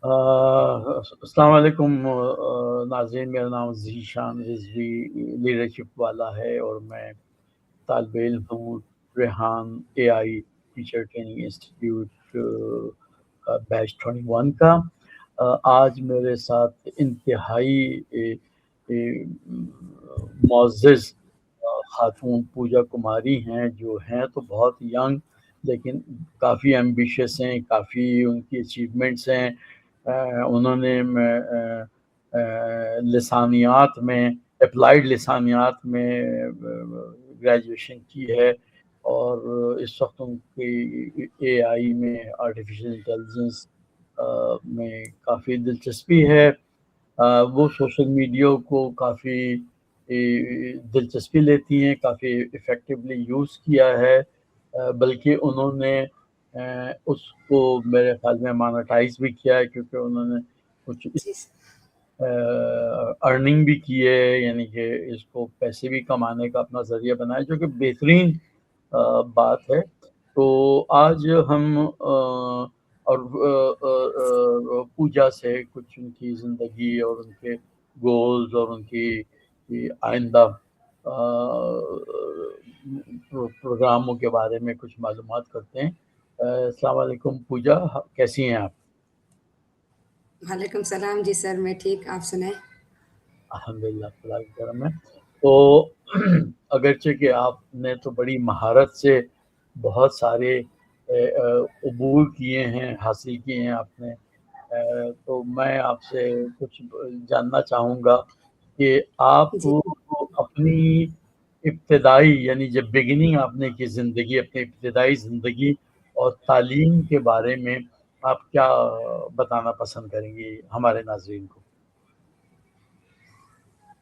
अस्सलाम वालेकुम नाज़रीन, मेरा नाम ज़ीशान रिज़वी लीडरशिप वाला है और मैं तालिब इल्म हूँ Rehan AI teacher training institute batch 21 का। आज मेरे साथ इंतहाई मुअज़्ज़ज़ खातून पूजा कुमारी हैं, जो हैं तो बहुत यंग लेकिन काफ़ी एम्बिशियस हैं, काफ़ी उनकी अचीवमेंट्स हैं। उन्होंने लिसानियात में एप्लाइड लिसानियात में ग्रेजुएशन की है और इस वक्त उनकी एआई में आर्टिफिशियल इंटेलिजेंस में काफ़ी दिलचस्पी है। वो सोशल मीडिया को काफ़ी दिलचस्पी लेती हैं, काफ़ी इफ़ेक्टिवली यूज़ किया है। बल्कि उन्होंने उसको मेरे ख़्याल में मोनेटाइज़ भी किया है क्योंकि उन्होंने कुछ जी। अर्निंग भी की है, यानी कि इसको पैसे भी कमाने का अपना ज़रिया बनाया, जो कि बेहतरीन बात है। तो आज हम पूजा से कुछ उनकी ज़िंदगी और उनके गोल्स और उनकी आइंदा प्रोग्रामों के बारे में कुछ मालूमात करते हैं। अस्सलाम वालेकुम पूजा, कैसी हैं आप? वालेकुम सलाम जी सर, मैं ठीक, आप सुनाएँ? अल्हम्दुलिल्लाह खुदा का करम है। तो अगरचे कि आपने तो बड़ी महारत से बहुत सारे अबूर किए हैं, हासिल किए हैं आपने। तो मैं आपसे कुछ जानना चाहूँगा कि आप जी। अपनी इब्तिदाई यानी जब बिगिनिंग आपने की ज़िंदगी, अपनी इब्तिदाई ज़िंदगी और तालीम के बारे में आप क्या बताना पसंद करेंगी हमारे नाज़रीन को?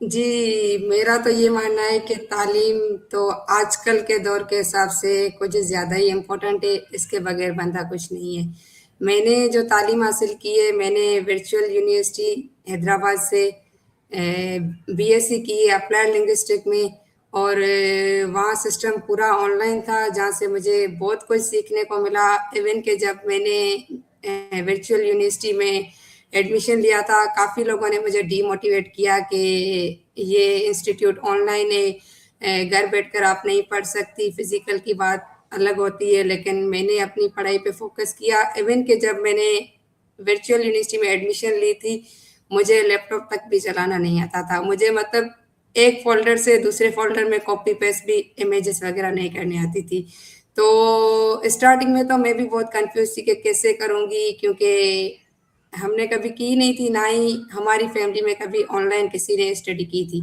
जी, मेरा तो ये मानना है कि तालीम तो आजकल के दौर के हिसाब से कुछ ज़्यादा ही इम्पोर्टेंट है, इसके बगैर बंदा कुछ नहीं है। मैंने जो तालीम हासिल की है, मैंने वर्चुअल यूनिवर्सिटी हैदराबाद से बीएससी की है अप्लाइड लिंग्विस्टिक में और वहाँ सिस्टम पूरा ऑनलाइन था, जहाँ से मुझे बहुत कुछ सीखने को मिला। इवन कि जब मैंने वर्चुअल यूनिवर्सिटी में एडमिशन लिया था, काफ़ी लोगों ने मुझे डीमोटिवेट किया कि ये इंस्टीट्यूट ऑनलाइन है, घर बैठकर आप नहीं पढ़ सकती, फिज़िकल की बात अलग होती है। लेकिन मैंने अपनी पढ़ाई पे फ़ोकस किया। इवन कि जब मैंने वर्चुअल यूनिवर्सिटी में एडमिशन ली थी, मुझे लैपटॉप तक भी चलाना नहीं आता था। मुझे मतलब एक फ़ोल्डर से दूसरे फ़ोल्डर में कॉपी पेस्ट भी इमेजेस वगैरह नहीं करनी आती थी। तो स्टार्टिंग में तो मैं भी बहुत कन्फ्यूज़ थी कि कैसे करूँगी, क्योंकि हमने कभी की नहीं थी, ना ही हमारी फैमिली में कभी ऑनलाइन किसी ने स्टडी की थी।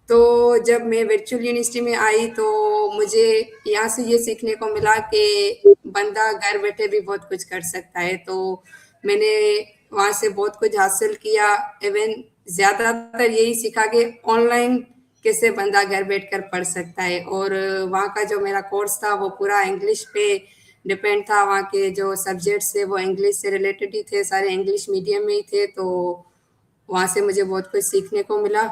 तो जब मैं वर्चुअल यूनिवर्सिटी में आई तो मुझे यहाँ से ये सीखने को मिला कि बंदा घर बैठे भी बहुत कुछ कर सकता है। तो मैंने वहाँ से बहुत कुछ हासिल किया। इवन ज़्यादातर यही सीखा कि ऑनलाइन कैसे बंदा घर बैठकर पढ़ सकता है। और वहाँ का जो मेरा कोर्स था वो पूरा इंग्लिश पे डिपेंड था। वहाँ के जो सब्जेक्ट्स थे वो इंग्लिश से रिलेटेड ही थे, सारे इंग्लिश मीडियम में ही थे। तो वहाँ से मुझे बहुत कुछ सीखने को मिला।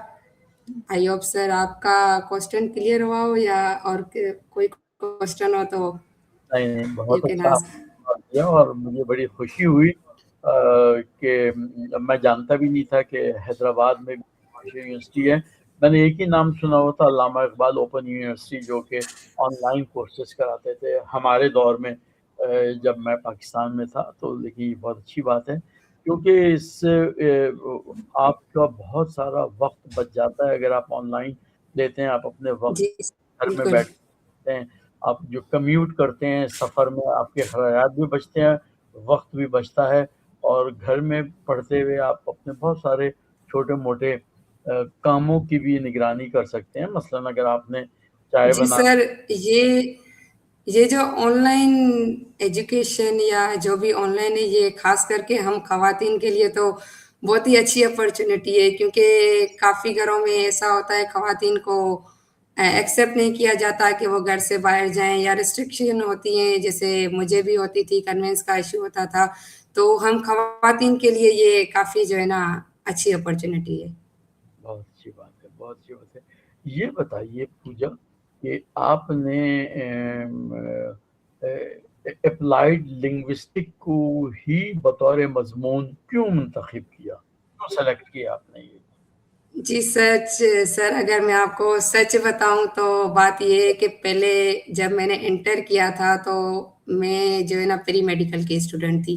आई होप सर आपका क्वेश्चन क्लियर हुआ हो, या और कोई क्वेश्चन हो तो नहीं, नहीं, यू बहुत कैन अच्छा आस्क। आपने जवाब दिया और मुझे बड़ी खुशी हुई कि मैं जानता भी नहीं था कि हैदराबाद में भी यूनिवर्सिटी है। मैंने एक ही नाम सुना हुआ था, अल्लामा इकबाल ओपन यूनिवर्सिटी, जो कि ऑनलाइन कोर्सेज कराते थे हमारे दौर में, जब मैं पाकिस्तान में था। तो लेकिन ये बहुत अच्छी बात है क्योंकि इससे आपका बहुत सारा वक्त बच जाता है अगर आप ऑनलाइन लेते हैं। आप अपने वक्त जी, घर में बिल्कुल। बैठ सकते हैं। आप जो कम्यूट करते हैं सफ़र में, आपके ख़राजात भी बचते हैं, वक़्त भी बचता है और घर में पढ़ते हुए आप अपने बहुत सारे छोटे-मोटे कामों की भी निगरानी कर सकते हैं। मसलन अगर आपने चाय जी बना सर, ये जो ऑनलाइन एजुकेशन या जो भी ऑनलाइन है, ये ख़ास करके हम ख़वातीन के लिए तो बहुत ही अच्छी अपॉर्च्युनिटी है, क्योंकि काफ़ी घरों में ऐसा होता है ख़वातीन को एक्सेप्ट नहीं किया जाता कि वो घर से बाहर जाएँ, या रिस्ट्रिक्शन होती हैं, जैसे मुझे भी होती थी, कन्वेंस का इश्यू होता था। तो हम ख़वातीन के लिए ये काफ़ी जो है ना अच्छी अपॉर्च्युनिटी है। बहुत अच्छी बात है, बहुत अच्छी बात है। ये बताइए पूजा कि आपने अप्लाइड लिंग्विस्टिक को ही बतौर मजमून क्यों मुंतखब किया, क्यों सेलेक्ट किया आपने ये? जी सच सर, अगर मैं आपको सच बताऊं तो बात ये है कि पहले जब मैंने इंटर किया था तो मैं जो है ना प्री मेडिकल की स्टूडेंट थी।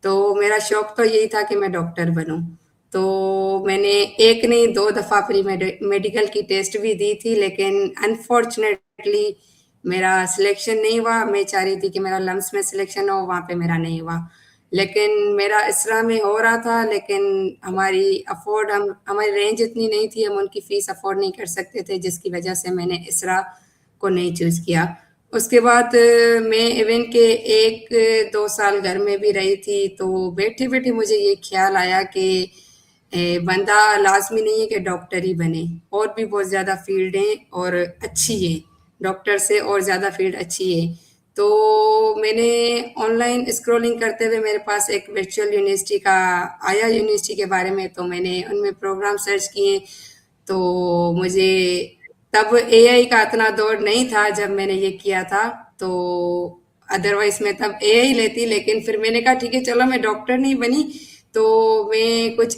तो मेरा शौक तो यही था कि मैं डॉक्टर बनूं। तो मैंने एक नहीं दो दफ़ा प्री मेडिकल की टेस्ट भी दी थी, लेकिन अनफॉर्चुनेटली मेरा सिलेक्शन नहीं हुआ। मैं चाह रही थी कि मेरा लम्स में सिलेक्शन हो, वहाँ पे मेरा नहीं हुआ। लेकिन मेरा इसरा में हो रहा था, लेकिन हमारी रेंज इतनी नहीं थी, हम उनकी फ़ीस अफ़ोर्ड नहीं कर सकते थे, जिसकी वजह से मैंने इसरा को नहीं चूज़ किया। उसके बाद मैं इवन के 1-2 साल घर में भी रही थी, तो बैठे-बैठे मुझे ये ख़्याल आया कि बंदा लाज़मी नहीं है कि डॉक्टर ही बने, और भी बहुत ज़्यादा फ़ील्ड हैं और अच्छी हैं, डॉक्टर से और ज़्यादा फ़ील्ड अच्छी है। तो मैंने ऑनलाइन स्क्रॉलिंग करते हुए मेरे पास एक वर्चुअल यूनिवर्सिटी का आया यूनिवर्सिटी के बारे में, तो मैंने उनमें प्रोग्राम सर्च किए। तो मुझे तब एआई का इतना दौर नहीं था जब मैंने ये किया था, तो अदरवाइज मैं तब एआई लेती। लेकिन फिर मैंने कहा ठीक है चलो, मैं डॉक्टर नहीं बनी तो मैं कुछ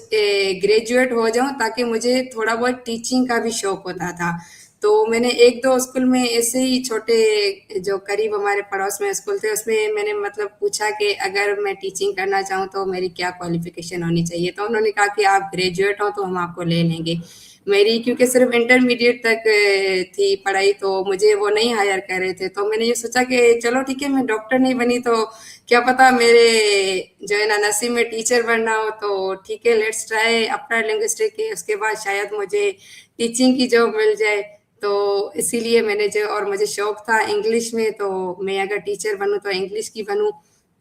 ग्रेजुएट हो जाऊं, ताकि मुझे थोड़ा बहुत टीचिंग का भी शौक होता था। तो मैंने 1-2 स्कूल में ऐसे ही छोटे, जो करीब हमारे पड़ोस में स्कूल थे, उसमें मैंने मतलब पूछा कि अगर मैं टीचिंग करना चाहूँ तो मेरी क्या क्वालिफिकेशन होनी चाहिए। तो उन्होंने कहा कि आप ग्रेजुएट हो तो हम आपको ले लेंगे। मेरी क्योंकि सिर्फ इंटरमीडिएट तक थी पढ़ाई, तो मुझे वो नहीं हायर कर रहे थे। तो मैंने ये सोचा कि चलो ठीक है, मैं डॉक्टर नहीं बनी तो क्या पता मेरे जो है ना नसीब में टीचर बनना हो, तो ठीक है लेट्स ट्राई अप्लाइड लिंग्विस्टिक के। उसके बाद शायद मुझे टीचिंग की जॉब मिल जाए। तो इसीलिए मैंने जो, और मुझे शौक था इंग्लिश में, तो मैं अगर टीचर बनूं तो इंग्लिश की बनूं,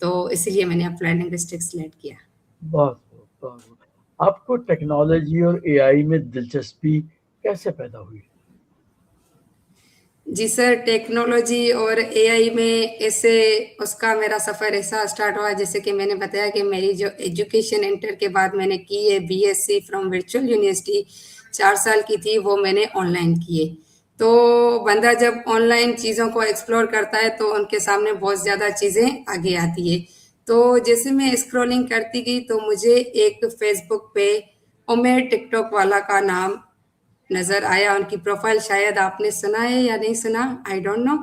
तो इसीलिए मैंने अप्लाइड लिंग्विस्टिक्स सेलेक्ट किया। बहुत बहुत बहुत। आपको टेक्नोलॉजी और एआई में दिलचस्पी कैसे पैदा हुई? जी सर, टेक्नोलॉजी और एआई में ऐसे उसका मेरा सफ़र ऐसा स्टार्ट हुआ, जैसे कि मैंने बताया कि मेरी जो एजुकेशन इंटर के बाद मैंने की है बीएससी फ्रॉम वर्चुअल यूनिवर्सिटी, 4 साल की थी, वो मैंने ऑनलाइन की है। तो बंदा जब ऑनलाइन चीज़ों को एक्सप्लोर करता है तो उनके सामने बहुत ज़्यादा चीज़ें आगे आती है। तो जैसे मैं स्क्रॉलिंग करती गई तो मुझे एक फेसबुक पे उमेर टिकटॉक वाला का नाम नज़र आया। उनकी प्रोफाइल शायद आपने सुना है या नहीं सुना, आई डोंट नो।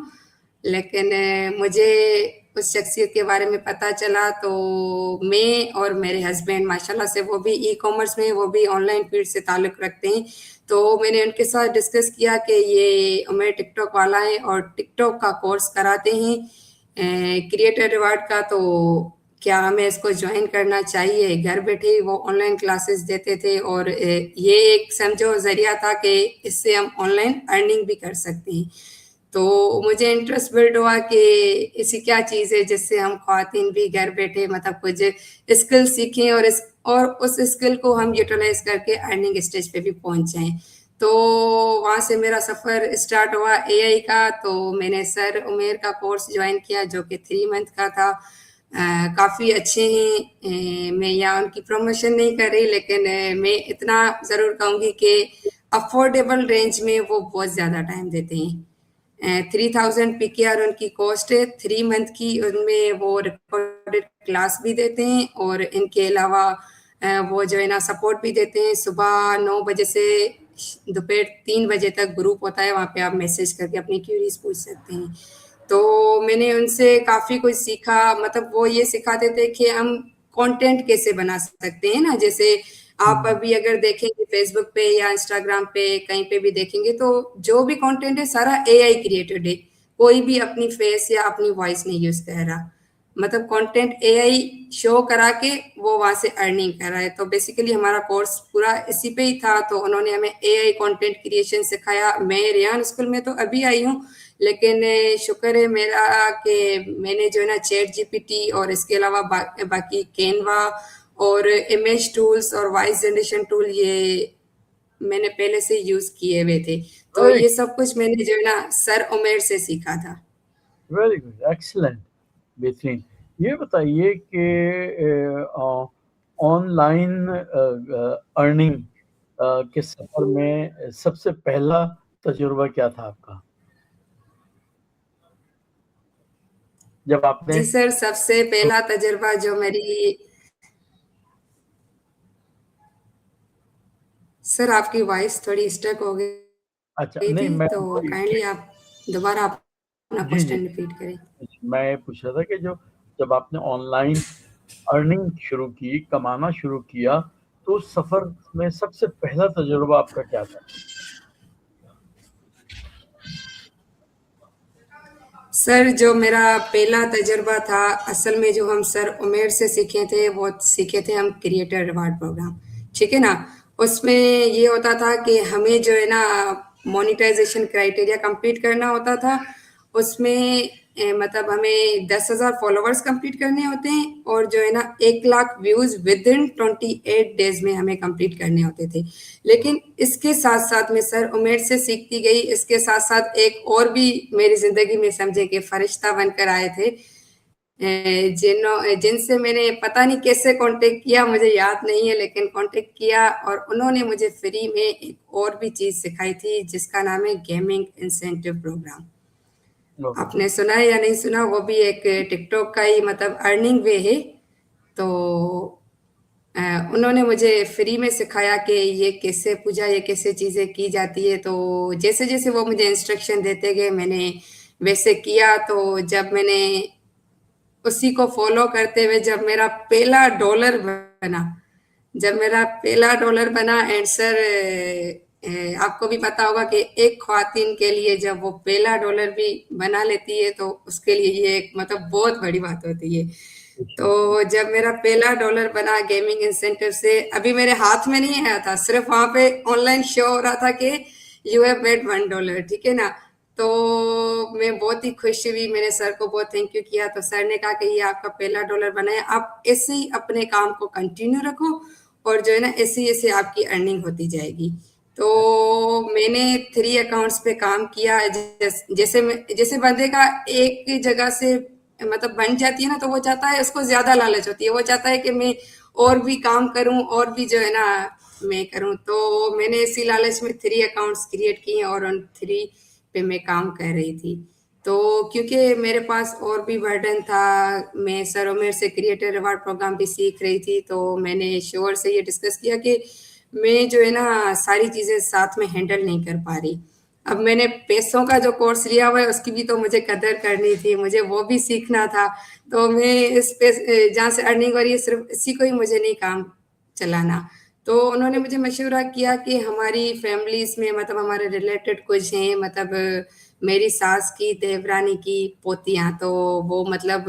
लेकिन मुझे उस शख्सियत के बारे में पता चला, तो मैं और मेरे हस्बैंड माशाल्लाह से, वो भी ई कॉमर्स में, वो भी ऑनलाइन फील्ड से ताल्लुक़ रखते हैं। तो मैंने उनके साथ डिस्कस किया कि ये उमेर टिकटॉक वाला है और टिकटॉक का कोर्स कराते हैं क्रिएटर रिवार्ड का, तो क्या हमें इसको ज्वाइन करना चाहिए। घर बैठे ही वो ऑनलाइन क्लासेस देते थे, और ये एक समझो ज़रिया था कि इससे हम ऑनलाइन अर्निंग भी कर सकते हैं। तो मुझे इंटरेस्ट बिल्ड हुआ कि ऐसी क्या चीज़ है जिससे हम ख़वातीन भी घर बैठे मतलब कुछ स्किल सीखें, और उस स्किल को हम यूटिलाइज़ करके अर्निंग स्टेज पे भी पहुँच जाएँ। तो वहाँ से मेरा सफ़र स्टार्ट हुआ एआई का। तो मैंने सर उमेर का कोर्स ज्वाइन किया, जो कि 3 मंथ का था। काफ़ी अच्छे हैं। मैं यहाँ उनकी प्रमोशन नहीं कर रही, लेकिन मैं इतना ज़रूर कहूँगी कि अफोर्डेबल रेंज में वो बहुत ज़्यादा टाइम देते हैं। 3000 पीकेआर उनकी कॉस्ट है 3 मंथ की। उनमें वो रिकॉर्डेड क्लास भी देते हैं, और इनके अलावा वो जो है ना सपोर्ट भी देते हैं। सुबह 9 बजे से दोपहर 3 बजे तक ग्रुप होता है, वहाँ पे आप मैसेज करके अपनी क्यूरीज पूछ सकते हैं। तो मैंने उनसे काफ़ी कुछ सीखा। मतलब वो ये सिखाते थे कि हम कंटेंट कैसे बना सकते हैं ना, जैसे आप अभी अगर देखेंगे फेसबुक पे या इंस्टाग्राम पे कहीं पे भी देखेंगे, तो जो भी कंटेंट है सारा एआई क्रिएटेड है। कोई भी अपनी फेस या अपनी वॉइस नहीं यूज कर रहा। मतलब कंटेंट एआई शो करा के वो वहां से अर्निंग कर रहा है। तो बेसिकली हमारा कोर्स पूरा इसी पे ही था। तो उन्होंने हमें एआई कंटेंट क्रिएशन सिखाया। मैं रेहान स्कूल में तो अभी आई हूँ, लेकिन शुक्र है मेरा कि मैंने जो है ना चैट जीपीटी और इसके अलावा बाकी कैनवा और इमेज टूल्स और वॉइस जनरेशन टूल, ये मैंने पहले से यूज किए हुए थे। तो वेरी ये सब कुछ मैंने जो है ना सर उमेर से सीखा था। वेरी गुड, एक्सीलेंट, बेहतरीन। ये बताइए कि ऑनलाइन अर्निंग के सफ़र में सबसे पहला तजुर्बा क्या था आपका? जब आपने जी सर, सबसे पहला तजुर्बा जो मेरी सर आपकी वॉइस थोड़ी स्टक हो अच्छा, गई नहीं थी, मैं तो वही काइंडली आप दोबारा अपना जी, जी। क्वेश्चन रिपीट करें। मैं ये पूछ रहा था कि जो जब आपने ऑनलाइन अर्निंग शुरू की, कमाना शुरू किया, तो उस सफ़र में सबसे पहला तजुर्बा आपका क्या था? सर जो मेरा पहला तजुर्बा था, असल में जो हम सर उमेर से सीखे थे, वो सीखे थे हम क्रिएटर रिवार्ड प्रोग्राम, ठीक है ना? उसमें ये होता था कि हमें जो है ना मोनेटाइजेशन क्राइटेरिया कंप्लीट करना होता था। उसमें मतलब हमें 10,000 फॉलोवर्स कंप्लीट करने होते हैं और जो है ना 1 lakh views with in 28 days में हमें कंप्लीट करने होते थे। लेकिन इसके साथ साथ में सर उमेर से सीखती गई, इसके साथ साथ एक और भी मेरी जिंदगी में समझे कि फरिश्ता बनकर आए थे, जिनसे मैंने पता नहीं कैसे कांटेक्ट किया, मुझे याद नहीं है, लेकिन कांटेक्ट किया और उन्होंने मुझे फ्री में एक और भी चीज सिखाई थी जिसका नाम है गेमिंग इंसेंटिव प्रोग्राम। ओके, आपने सुना है या नहीं सुना, वो भी एक टिकटॉक का ही मतलब अर्निंग वे है। तो अ, उन्होंने मुझे फ्री में सिखाया कि ये कैसे पूजा, ये कैसे चीज़ें की जाती है। तो जैसे जैसे वो मुझे इंस्ट्रक्शन देते गए मैंने वैसे किया। तो जब मैंने उसी को फॉलो करते हुए जब मेरा पहला डॉलर बना, जब मेरा पहला डॉलर बना एंड सर आपको भी पता होगा कि एक ख्वातीन के लिए जब वो पहला डॉलर भी बना लेती है तो उसके लिए ये एक मतलब बहुत बड़ी बात होती है। तो जब मेरा पहला डॉलर बना गेमिंग इंसेंटिव से, अभी मेरे हाथ में नहीं आया था, सिर्फ वहां पे ऑनलाइन शो हो रहा था कि यू हैव मेड $1, ठीक है ना? तो मैं बहुत ही खुश हुई, मैंने सर को बहुत थैंक यू किया। तो सर ने कहा कि ये आपका पहला डॉलर बना है, आप ऐसे ही अपने काम को कंटिन्यू रखो और जो है ना ऐसे ऐसे आपकी अर्निंग होती जाएगी। तो मैंने 3 अकाउंट्स पे काम किया। जैसे बंदे का एक जगह से मतलब बन जाती है ना, तो वो चाहता है, उसको ज्यादा लालच होती है, वो चाहता है कि मैं और भी काम करूं और भी जो है ना मैं करूं। तो मैंने इसी लालच में 3 अकाउंट्स क्रिएट किए और उन 3 पे मैं काम कर रही थी। तो क्योंकि मेरे पास और भी बर्डन था, मैं सरोमेर से क्रिएटर रिवार्ड प्रोग्राम भी सीख रही थी, तो मैंने श्योर से ये डिस्कस किया कि मैं जो है ना सारी चीज़ें साथ में हैंडल नहीं कर पा रही। अब मैंने पैसों का जो कोर्स लिया हुआ है उसकी भी तो मुझे कदर करनी थी, मुझे वो भी सीखना था। तो मैं इस पे जहाँ से अर्निंग हो रही है सिर्फ इसी को ही मुझे नहीं काम चलाना। तो उन्होंने मुझे मशवरा किया कि हमारी फैमिलीज में मतलब हमारे रिलेटेड कुछ हैं, मतलब मेरी सास की देवरानी की पोतियां, तो वो मतलब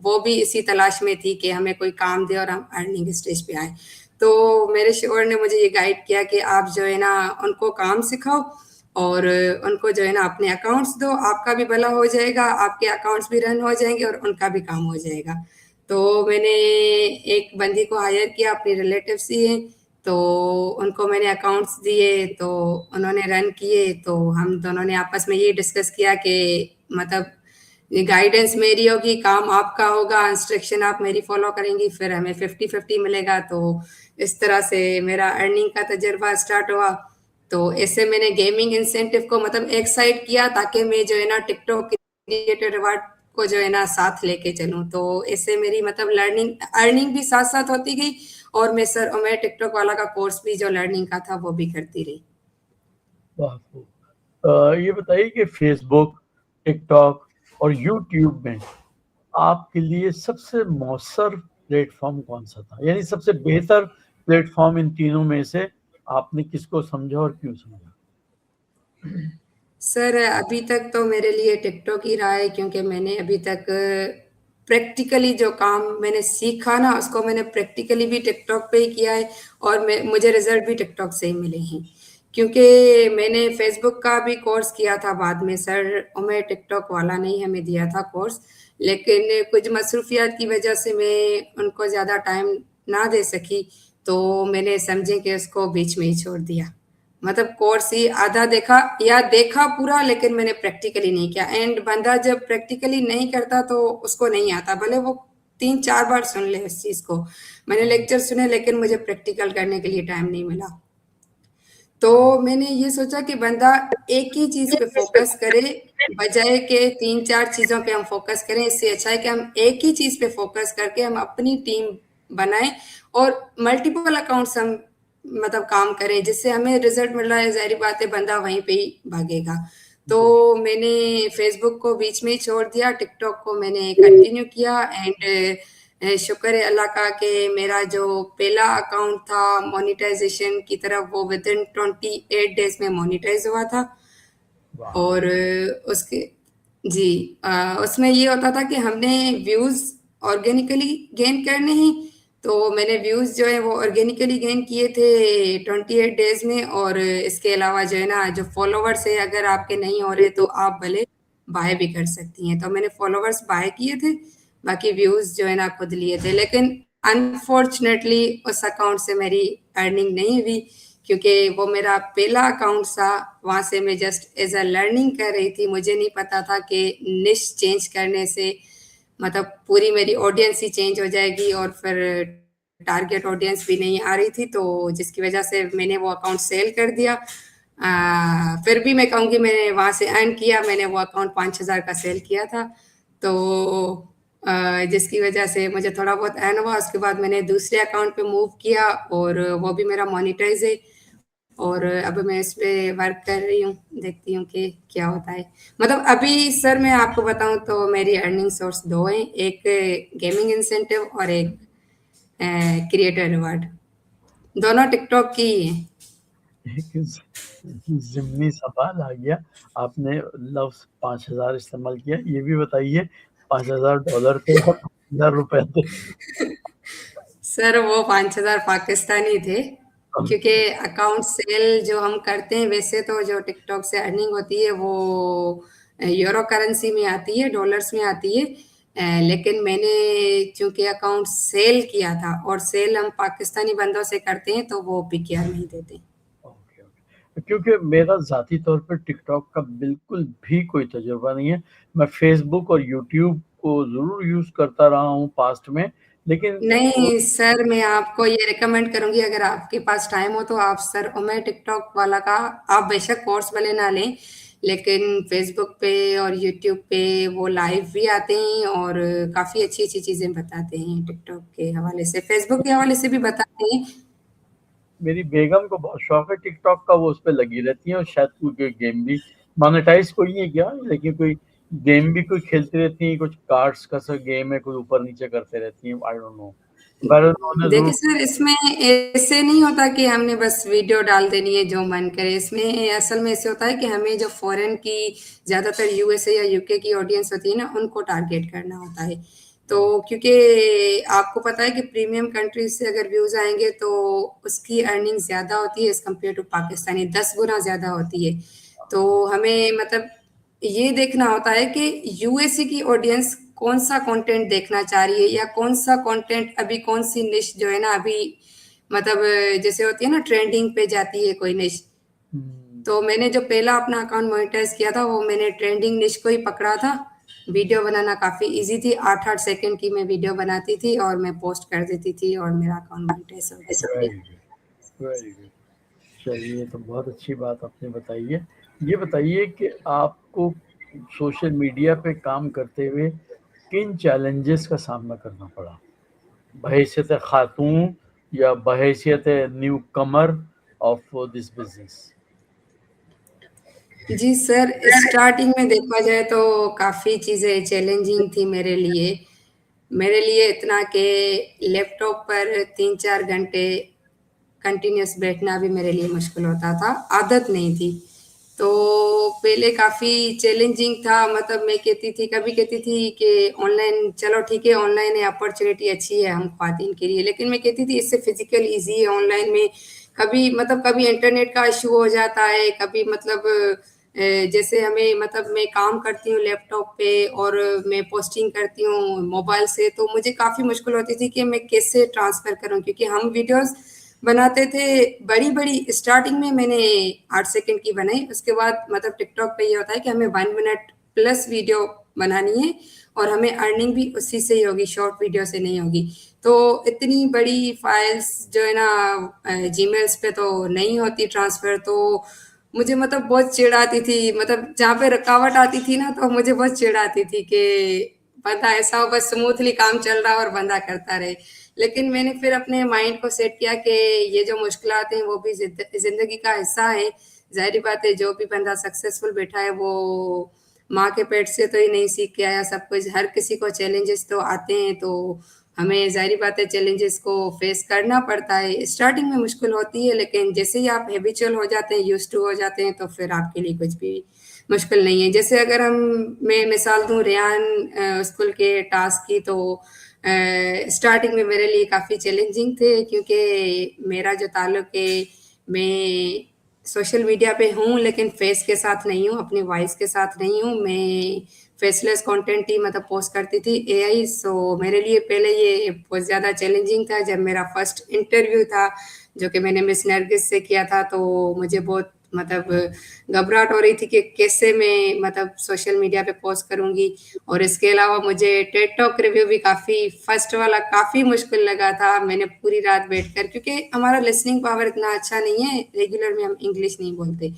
वो भी इसी तलाश में थी कि हमें कोई काम दे और हम अर्निंग स्टेज पे आए। तो मेरे शोहर ने मुझे ये गाइड किया कि आप जो है ना उनको काम सिखाओ और उनको जो है ना अपने अकाउंट्स दो, आपका भी भला हो जाएगा, आपके अकाउंट्स भी रन हो जाएंगे और उनका भी काम हो जाएगा। तो मैंने एक बंदी को हायर किया, अपनी रिलेटिव्स ही है, तो उनको मैंने अकाउंट्स दिए, तो उन्होंने रन किए। तो हम दोनों ने आपस में ये डिस्कस किया कि मतलब गाइडेंस मेरी होगी, काम आपका होगा, इंस्ट्रक्शन आप मेरी फॉलो करेंगी, फिर हमें 50-50 मिलेगा। तो इस तरह से मेरा अर्निंग का तजर्बा स्टार्ट हुआ। तो ऐसे मैंने गेमिंग इंसेंटिव को मतलब एक साइड किया ताकि मैं जो है ना टिकटॉक क्रिएटर रिवार्ड को जो है ना साथ लेके चलूं। तो ऐसे मेरी मतलब लर्निंग अर्निंग भी साथ साथ होती गई और मैं टिकटॉक वाला का कोर्स भी जो लर्निंग का था वो भी करती रही। वाह! ये बताइए कि फ़ेसबुक, टिकटॉक और यूट्यूब में आपके लिए सबसे मौसर प्लेटफ़ॉर्म कौन-सा था? यानी सबसे बेहतर प्लेटफ़ॉर्म इन तीनों में से आपने किसको समझा और क्यों समझा? सर अभी तक तो मेरे लिए टिकटॉक ही रहा है, क्योंकि मैंने अभी तक प्रैक्टिकली जो काम मैंने सीखा ना उसको मैंने प्रैक्टिकली भी टिकटॉक पे ही किया है और मुझे रिजल्ट भी टिकटॉक से ही मिले हैं। क्योंकि मैंने फेसबुक का भी कोर्स किया था बाद में सर, मैं टिकटॉक वाला नहीं हमें दिया था कोर्स, लेकिन कुछ मसरूफियात की वजह से मैं उनको ज़्यादा टाइम ना दे सकी। तो मैंने समझे कि उसको बीच में ही छोड़ दिया, मतलब कोर्स ही आधा देखा या देखा पूरा, लेकिन मैंने प्रैक्टिकली नहीं किया। एंड बंदा जब प्रैक्टिकली नहीं करता तो उसको नहीं आता, भले वो 3-4 बार सुन ले इस चीज को। मैंने लेक्चर सुने लेकिन मुझे प्रैक्टिकल करने के लिए टाइम नहीं मिला। तो मैंने ये सोचा कि बंदा एक ही चीज पे फोकस करे, बजाय के 3-4 चीजों पे हम फोकस करें। इससे अच्छा है कि हम एक ही चीज पे फोकस करके हम अपनी टीम बनाएं और मल्टीपल अकाउंट्स हम मतलब काम करें, जिससे हमें रिजल्ट मिल रहा है, जाहिर बात है बंदा वहीं पे ही भागेगा। तो मैंने फेसबुक को बीच में ही छोड़ दिया, टिकटॉक को मैंने कंटिन्यू किया एंड शुक्र है अल्लाह का कि मेरा जो पहला अकाउंट था मोनेटाइजेशन की तरफ, वो विद इन 28 डेज में मोनेटाइज हुआ था। वाह। और उसके जी उसमें ये होता था कि हमने व्यूज ऑर्गेनिकली गेन करने ही, तो मैंने व्यूज जो है वो ऑर्गेनिकली गेन किए थे 28 डेज में। और इसके अलावा जो है ना, जो फॉलोवर्स है अगर आपके नहीं हो रहे तो आप भले बाय भी कर सकती हैं। तो मैंने फॉलोवर्स बाय किए थे, बाकी व्यूज जो है ना खुद लिए थे। लेकिन अनफॉर्चुनेटली उस अकाउंट से मेरी अर्निंग नहीं हुई, क्योंकि वो मेरा पहला अकाउंट था। वहां से मैं जस्ट एज अ लर्निंग कर रही थी, मुझे नहीं पता था कि निश चेंज करने से मतलब पूरी मेरी ऑडियंस ही चेंज हो जाएगी और फिर टारगेट ऑडियंस भी नहीं आ रही थी, तो जिसकी वजह से मैंने वो अकाउंट सेल कर दिया। फिर भी मैं कहूँगी मैंने वहां से अर्न किया। मैंने वो अकाउंट 5,000 का सेल किया था, तो जिसकी वजह से मुझे थोड़ा बहुत अर्न हुआ। उसके बाद मैंने दूसरे अकाउंट पे मूव किया और वो भी मेरा मोनिटाइज है, और अब मैं इस पे वर्क कर रही हूँ, देखती हूँ कि क्या होता है। मतलब अभी सर मैं आपको बताऊँ तो मेरी अर्निंग सोर्स दो हैं, एक गेमिंग इंसेंटिव और एक क्रिएटर रिवार्ड, दोनों टिकटॉक की ही हैं। एक ज़िमनी सवाल आ गया, आपने लफ्ज़ 5,000 इस्तेमाल किया, ये भी बताइए $5,000 थे या ₹5,000 थे? सर वो 5,000 पाकिस्तानी थे, क्योंकि अकाउंट सेल जो हम करते हैं, वैसे तो जो टिकटॉक से अर्निंग होती है वो यूरो करेंसी में आती है, डॉलर्स में आती है। लेकिन मैंने चूंकि अकाउंट सेल किया था और सेल हम पाकिस्तानी बंदों से करते हैं, तो वो पीकेआर नहीं देते। Okay, okay. क्योंकि मेरा ज़ाती तौर पर टिकटॉक का बिल्कुल भी कोई तजुर्बा नहीं है। मैं फ़ेसबुक और यूट्यूब को ज़रूर यूज़ करता रहा हूँ पास्ट में, लेकिन वो नहीं सर, मैं आपको ये रिकमेंड करूंगी, अगर आपके पास टाइम हो तो आप सर उमेर टिकटॉक वाला का आप बेशक कोर्स भले ना लें, लेकिन फेसबुक पे और यूट्यूब पे वो लाइव भी आते हैं और काफी अच्छी अच्छी चीजें बताते हैं। टिकटॉक के हवाले से, फेसबुक के हवाले से भी बताते हैं। मेरी बेगम को बहुत शौक है टिकटॉक का, वो उस पे लगी रहती हैं और शायद कोई गेम भी मोनेटाइज कोई नहीं है क्या, लेकिन कोई गेम भी कोई खेलती रहती हैं, कुछ कार्ड्स का सा गेम है, कोई ऊपर नीचे करते रहती हैं, आई डोंट नो। बहरहाल उन्होंने देखिए जरूर। सर, इसमें ऐसे नहीं होता कि हमने बस वीडियो डाल देनी है जो मन करे। इसमें असल में ऐसे होता है कि हमें जो फॉरेन की, ज्यादातर यूएसए या यूके की ऑडियंस होती है ना, उनको टारगेट करना होता है। तो क्योंकि आपको पता है कि प्रीमियम कंट्रीज से अगर व्यूज आएंगे तो उसकी अर्निंग ज्यादा होती है एज कम्पेयर टू पाकिस्तानी, 10 गुना ज्यादा होती है। तो हमें मतलब ये देखना होता है कि यूएसए की ऑडियंस कौन सा कंटेंट देखना चाह रही है, या कौन सा कंटेंट अभी, कौन सी निश जो है ना अभी मतलब जैसे होती है ना ट्रेंडिंग पे जाती है कोई निश। तो मैंने जो पहला अपना अकाउंट मोनेटाइज किया था, वो मैंने ट्रेंडिंग निश को ही पकड़ा था। वीडियो बनाना काफी इजी थी, 8-8 सेकंड की मैं वीडियो बनाती थी और मैं पोस्ट कर देती थी और मेरा अकाउंट मोनेटाइज हो गया। Very good, very good. चलिए, तो बहुत अच्छी बात आपने बताई है। ये बताइए कि आपको सोशल मीडिया पे काम करते हुए किन चैलेंजेस का सामना करना पड़ा, बहैसियत खातून या बहैसियत newcomer of this business? जी सर, स्टार्टिंग में देखा जाए तो काफ़ी चीज़ें चैलेंजिंग थी मेरे लिए। मेरे लिए इतना कि लैपटॉप पर 3-4 घंटे कंटिन्यूअस बैठना भी मेरे लिए मुश्किल होता था, आदत नहीं थी। तो पहले काफ़ी चैलेंजिंग था, मतलब मैं कहती थी, कभी कहती थी कि ऑनलाइन चलो ठीक है, ऑनलाइन है, अपॉर्चुनिटी अच्छी है हम ख्वातीन के लिए, लेकिन मैं कहती थी इससे फिजिकल ईजी है ऑनलाइन में। कभी मतलब कभी इंटरनेट का इशू हो जाता है, कभी मतलब जैसे हमें मतलब मैं काम करती हूँ लैपटॉप पे और मैं पोस्टिंग करती हूँ मोबाइल से, तो मुझे काफ़ी मुश्किल होती थी कि मैं कैसे ट्रांसफ़र करूँ, क्योंकि हम वीडियोस बनाते थे बड़ी बड़ी। स्टार्टिंग में मैंने 8 सेकंड की बनाई, उसके बाद मतलब टिकटॉक पे ये होता है कि हमें 1 मिनट प्लस वीडियो बनानी है और हमें अर्निंग भी उसी से ही होगी, शॉर्ट वीडियो से नहीं होगी। तो इतनी बड़ी फाइल्स जो है ना जीमेल्स पे तो नहीं होती ट्रांसफ़र, तो मुझे मतलब बहुत चिढ़ आती थी, मतलब जहाँ पे रुकावट आती थी ना तो मुझे बहुत चिढ़ आती थी कि बंदा ऐसा हो बस स्मूथली काम चल रहा हो और बंदा करता रहे। लेकिन मैंने फिर अपने माइंड को सेट किया कि ये जो मुश्किलात हैं वो भी ज़िंदगी का हिस्सा है। ज़ाहिर-सी बात है जो भी बंदा सक्सेसफुल बैठा है वो माँ के पेट से तो ही नहीं सीख के आया सब कुछ। हर किसी को चैलेंजेस तो आते हैं, तो हमें ज़ाहिर बात है चैलेंजेस को फेस करना पड़ता है। स्टार्टिंग में मुश्किल होती है, लेकिन जैसे ही आप हैबिचुअल हो जाते हैं, यूज़्ड टू हो जाते हैं, तो फिर आपके लिए कुछ भी मुश्किल नहीं है। जैसे अगर मैं मिसाल दूँ रेहान स्कूल के टास्क की, तो स्टार्टिंग में मेरे लिए काफ़ी चैलेंजिंग थे, क्योंकि मेरा जो ताल्लुक है, मैं सोशल मीडिया पे हूँ लेकिन फेस के साथ नहीं हूँ, अपनी वॉइस के साथ नहीं हूँ। मैं फेसलेस कंटेंट ही मतलब पोस्ट करती थी एआई। सो मेरे लिए पहले ये बहुत ज़्यादा चैलेंजिंग था। जब मेरा फर्स्ट इंटरव्यू था जो कि मैंने मिस नरगिस से किया था, तो मुझे बहुत मतलब घबराहट हो रही थी कि कैसे मैं मतलब सोशल मीडिया पे पोस्ट करूँगी। और इसके अलावा मुझे टेड टॉक रिव्यू भी काफ़ी फर्स्ट वाला काफ़ी मुश्किल लगा था। मैंने पूरी रात बैठकर, क्योंकि हमारा लिसनिंग पावर इतना अच्छा नहीं है, रेगुलर में हम इंग्लिश नहीं बोलते,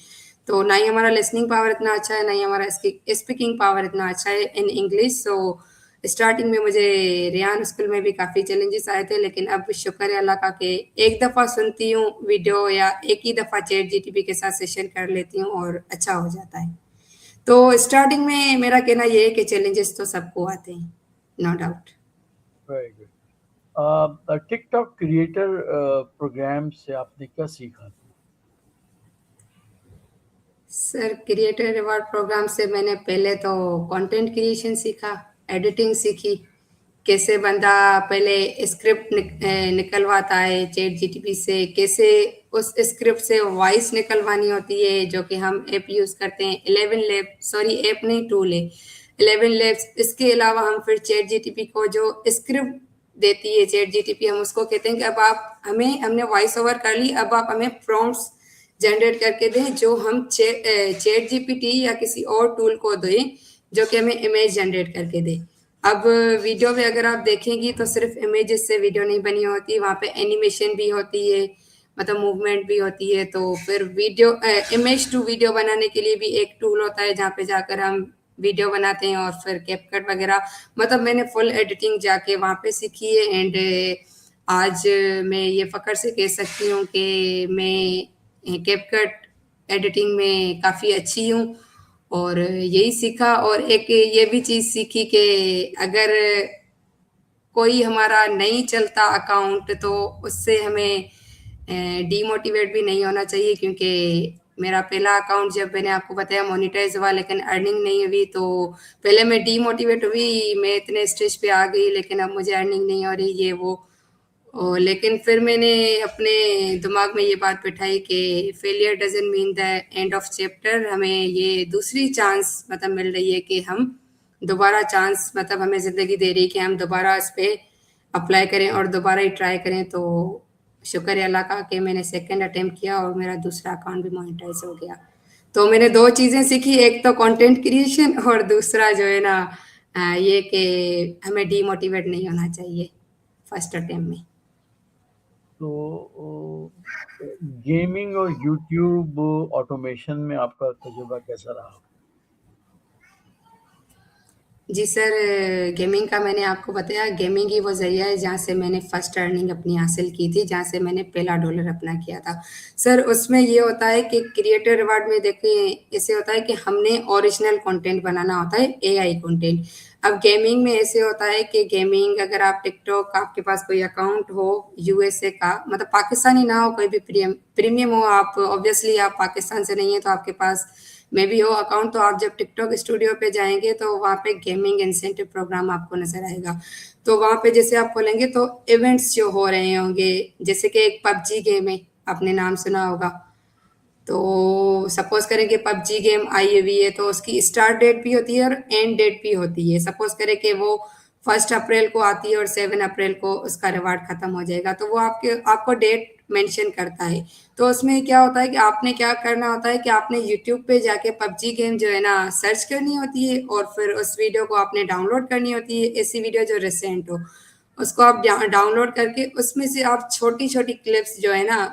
तो ना ही हमारा लिसनिंग पावर इतना अच्छा है, ना ही हमारा स्पीकिंग पावर इतना अच्छा है इन इंग्लिश। सो स्टार्टिंग में मुझे रेहान स्कूल में भी काफ़ी चैलेंजेस आए थे, लेकिन अब शुक्र है अल्लाह का कि एक दफ़ा सुनती हूँ वीडियो या एक ही दफ़ा चैट जीटीपी के साथ सेशन कर लेती हूँ और अच्छा हो जाता है। तो स्टार्टिंग में मेरा कहना ये है कि चैलेंजेस तो सबको आते हैं, no doubt. Very good. TikTok creator program से आपने क्या सीखा? सर क्रिएटर रिवॉर्ड प्रोग्राम से मैंने पहले तो कंटेंट क्रिएशन सीखा, एडिटिंग सीखी, कैसे बंदा पहले स्क्रिप्ट निकलवाता है चैट जीटीपी से, कैसे उस स्क्रिप्ट से वॉइस निकलवानी होती है, जो कि हम ऐप यूज़ करते हैं 11 लैब, सॉरी ऐप नहीं टूल है 11 लैब्स। इसके अलावा हम फिर चैट जीटीपी को जो स्क्रिप्ट देती है चैट जीटीपी, हम उसको कहते हैं कि अब आप हमने वॉइस ओवर कर ली, अब आप हमें प्रॉम्प्ट्स जनरेट करके दें जो हम चैट जीपीटी या किसी और टूल को दें जो कि हमें इमेज जनरेट करके दे। अब वीडियो में अगर आप देखेंगी तो सिर्फ इमेजेस से वीडियो नहीं बनी होती, वहाँ पे एनिमेशन भी होती है, मतलब मूवमेंट भी होती है। तो फिर वीडियो इमेज टू वीडियो बनाने के लिए भी एक टूल होता है जहाँ पे जाकर हम वीडियो बनाते हैं, और फिर कैपकट वगैरह, मतलब मैंने फुल एडिटिंग जाके वहाँ पे सीखी है। एंड आज मैं ये फ़ख्र से कह सकती हूँ कि मैं कैपकट एडिटिंग में काफ़ी अच्छी हूँ, और यही सीखा। और एक ये भी चीज़ सीखी कि अगर कोई हमारा नहीं चलता अकाउंट तो उससे हमें डीमोटिवेट भी नहीं होना चाहिए, क्योंकि मेरा पहला अकाउंट जब मैंने आपको बताया मोनेटाइज हुआ लेकिन अर्निंग नहीं हुई, तो पहले मैं डीमोटिवेट हुई, मैं इतने स्टेज पे आ गई लेकिन अब मुझे अर्निंग नहीं हो रही, ये वो। लेकिन फिर मैंने अपने दिमाग में ये बात बिठाई कि failure doesn't mean the end of chapter. हमें ये दूसरी चांस मतलब मिल रही है कि हम दोबारा चांस, मतलब हमें ज़िंदगी दे रही है कि हम दोबारा इस पे अप्लाई करें और दोबारा ही ट्राई करें। तो शुक्र है अल्लाह का कि मैंने सेकंड अटेम्प्ट किया और मेरा दूसरा अकाउंट भी मोनेटाइज हो गया। तो मैंने 2 चीज़ें सीखी, एक तो कंटेंट क्रिएशन और दूसरा जो है ना ये कि हमें डीमोटिवेट नहीं होना चाहिए फर्स्ट अटेम्प्ट में। तो गेमिंग और यूट्यूब ऑटोमेशन में आपका तजुर्बा कैसा रहा? जी सर, गेमिंग का मैंने आपको बताया, गेमिंग ही वो ज़रिया है जहाँ से मैंने फर्स्ट अर्निंग अपनी हासिल की थी, जहाँ से मैंने पहला डॉलर अपना किया था। सर उसमें ये होता है कि क्रिएटर रिवार्ड में देखिए ऐसे होता है कि हमने ओरिजिनल कंटेंट बनाना होता है, एआई कंटेंट। अब गेमिंग में ऐसे होता है कि गेमिंग अगर आप टिकटॉक, आपके पास कोई अकाउंट हो यूएसए का, मतलब पाकिस्तानी ना हो, कोई भी प्रीमियम हो, आप ऑब्वियसली आप पाकिस्तान से नहीं है तो आपके पास मे भी हो अकाउंट, तो आप जब टिकटॉक स्टूडियो पे जाएंगे तो वहाँ पे गेमिंग इंसेंटिव प्रोग्राम आपको नजर आएगा। तो वहाँ पे जैसे आप खोलेंगे तो इवेंट्स जो हो रहे होंगे, जैसे कि एक पबजी गेम है, आपने नाम सुना होगा। तो सपोज करें कि पबजी गेम आई हुई है तो उसकी स्टार्ट डेट भी होती है और एंड डेट भी होती है। सपोज करें कि वो 1 अप्रैल को आती है और 7 अप्रैल को उसका रिवार्ड खत्म हो जाएगा, तो वो आपके आपको डेट मेंशन करता है। तो उसमें क्या होता है कि आपने क्या करना होता है कि आपने यूट्यूब पे जाके पबजी गेम जो है ना सर्च करनी होती है और फिर उस वीडियो को आपने डाउनलोड करनी होती है, ऐसी वीडियो जो रिसेंट हो। उसको आप डाउनलोड करके उसमें से आप छोटी-छोटी क्लिप्स जो है ना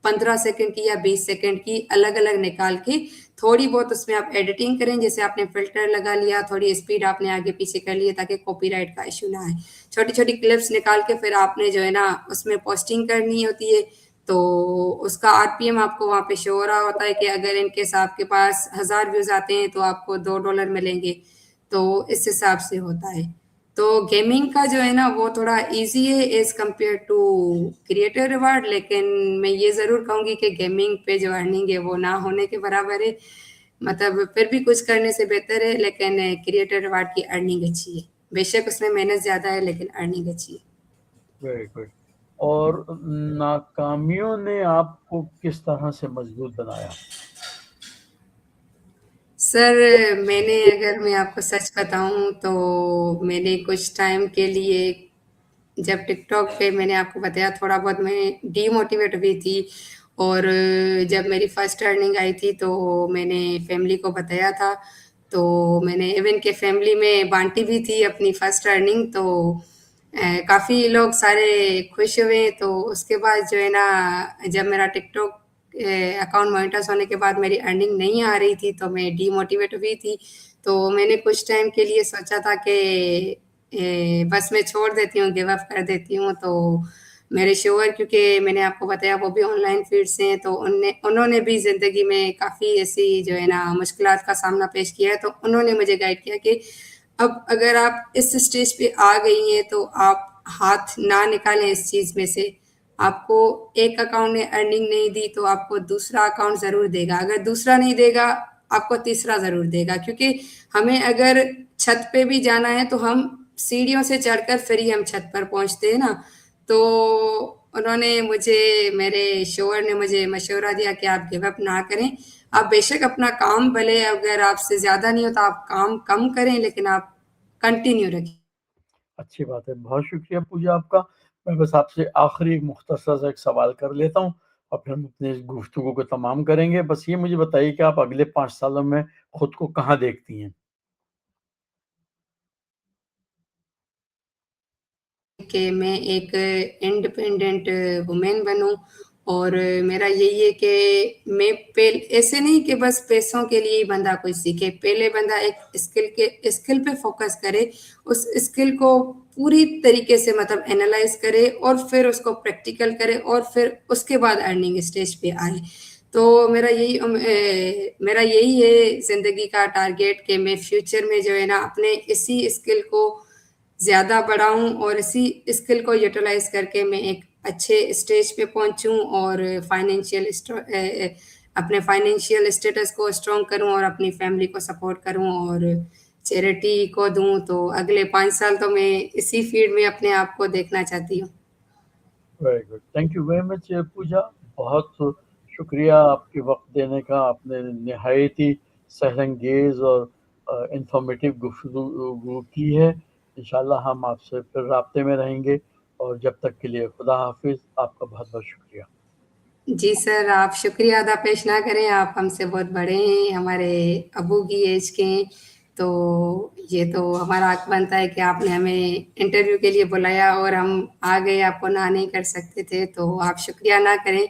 15 सेकंड की या 20 सेकंड की अलग-अलग निकाल के थोड़ी बहुत उसमें आप एडिटिंग करें, जैसे आपने फ़िल्टर लगा लिया, थोड़ी स्पीड आपने आगे-पीछे कर ली ताकि कॉपीराइट का इश्यू ना आए। छोटी-छोटी क्लिप्स निकाल के फिर आपने जो है ना उसमें पोस्टिंग करनी होती है, तो उसका आरपीएम आपको वहाँ पे शो हो रहा होता है कि अगर इन केस आपके पास 1000 व्यूज़ आते हैं तो आपको $2 मिलेंगे, तो इस हिसाब से होता है। तो गेमिंग का जो है ना वो थोड़ा ईज़ी है as compare to creator reward, लेकिन मैं ये ज़रूर कहूँगी कि गेमिंग पे जो अर्निंग है वो ना होने के बराबर है। मतलब फिर भी कुछ करने से बेहतर है, लेकिन क्रिएटर रिवार्ड की अर्निंग अच्छी है। बेशक उसमें मेहनत ज़्यादा है लेकिन अर्निंग अच्छी है। Very good. और नाकामियों ने आपको किस तरह से मजबूत बनाया? सर मैंने अगर मैं आपको सच बताऊँ तो मैंने कुछ टाइम के लिए जब टिकटॉक पे मैंने आपको बताया थोड़ा बहुत मैं डीमोटिवेट हुई थी और जब मेरी फर्स्ट अर्निंग आई थी तो मैंने फैमिली को बताया था। तो मैंने इवन के फैमिली में बाँटी भी थी अपनी फर्स्ट अर्निंग, तो काफ़ी लोग सारे खुश हुए। तो उसके बाद जो है ना जब मेरा टिकटॉक अकाउंट मोनेटाइज होने के बाद मेरी अर्निंग नहीं आ रही थी तो मैं डीमोटिवेट हुई थी। तो मैंने कुछ टाइम के लिए सोचा था कि बस मैं छोड़ देती हूँ, गिव अप कर देती हूँ। तो मेरे शोवर, क्योंकि मैंने आपको बताया वो भी ऑनलाइन फील्ड से हैं, तो उन्होंने भी ज़िंदगी में काफ़ी ऐसी जो है ना मुश्किलात का सामना पेश किया है। तो उन्होंने मुझे गाइड किया कि अब अगर आप इस स्टेज पे आ गई हैं तो आप हाथ ना निकालें इस चीज़ में से। आपको एक अकाउंट ने अर्निंग नहीं दी तो आपको दूसरा अकाउंट ज़रूर देगा, अगर दूसरा नहीं देगा आपको तीसरा ज़रूर देगा, क्योंकि हमें अगर छत पे भी जाना है तो हम सीढ़ियों से चढ़कर फिर ही हम छत पर पहुँचते हैं ना। तो उन्होंने मुझे, मेरे शोहर ने मुझे मशवरा दिया कि आप गिव अप ना करें। आप बेशक अपना काम भले अगर आपसे ज़्यादा नहीं होता आप काम कम करें लेकिन आप कंटिन्यू रखें। अच्छी बात है। बहुत शुक्रिया पूजा आपका। मैं बस आपसे आखिरी एक मुख्तसर सा एक सवाल कर लेता हूँ और फिर हम अपनी इस गुफ्तगू को तमाम करेंगे। बस ये मुझे बताइए कि आप अगले 5 सालों में खुद को कहाँ देखती हैं? कि मैं एक इंडिपेंडेंट वुमेन बनूँ और मेरा यही है कि मैं ऐसे नहीं कि बस पैसों के लिए ही बंदा कुछ सीखे, पहले बंदा एक स्किल पे फोकस करे, उस स्किल को पूरी तरीके से मतलब एनालाइज करे और फिर उसको प्रैक्टिकल करे और फिर उसके बाद अर्निंग स्टेज पे आए। तो मेरा यही है ज़िंदगी का टारगेट कि मैं फ्यूचर में जो है ना अपने इसी स्किल को ज़्यादा बढ़ाऊँ और इसी स्किल को यूटिलाइज़ करके मैं एक अच्छे स्टेज पे पहुँचूँ और अपने फाइनेंशियल स्टेटस को स्ट्रॉन्ग करूँ और अपनी फैमिली को सपोर्ट करूँ और चैरिटी को दूँ। तो अगले 5 साल तो मैं इसी फ़ील्ड में अपने आप को देखना चाहती हूँ। Very good. Thank you very much Pooja. बहुत शुक्रिया आपके वक़्त देने का। आपने निहायत ही सहरंगेज़ और इन्फॉर्मेटिव गुफ्तगू की है। इंशाअल्लाह हम आपसे फिर राब्ते में रहेंगे और जब तक के लिए खुदा हाफ़िज़। आपका बहुत-बहुत शुक्रिया। जी सर, आप शुक्रिया अदा पेश ना करें, आप हमसे बहुत बड़े हैं, हमारे अब्बू की एज के हैं, तो ये तो हमारा हक बनता है कि आपने हमें इंटरव्यू के लिए बुलाया और हम आ गए, आपको ना नहीं कर सकते थे, तो आप शुक्रिया ना करें।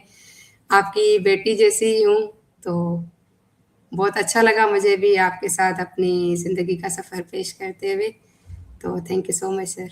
आपकी बेटी जैसी ही हूँ, तो बहुत अच्छा लगा मुझे भी आपके साथ अपनी ज़िंदगी का सफ़र पेश करते हुए, तो thank you so much sir.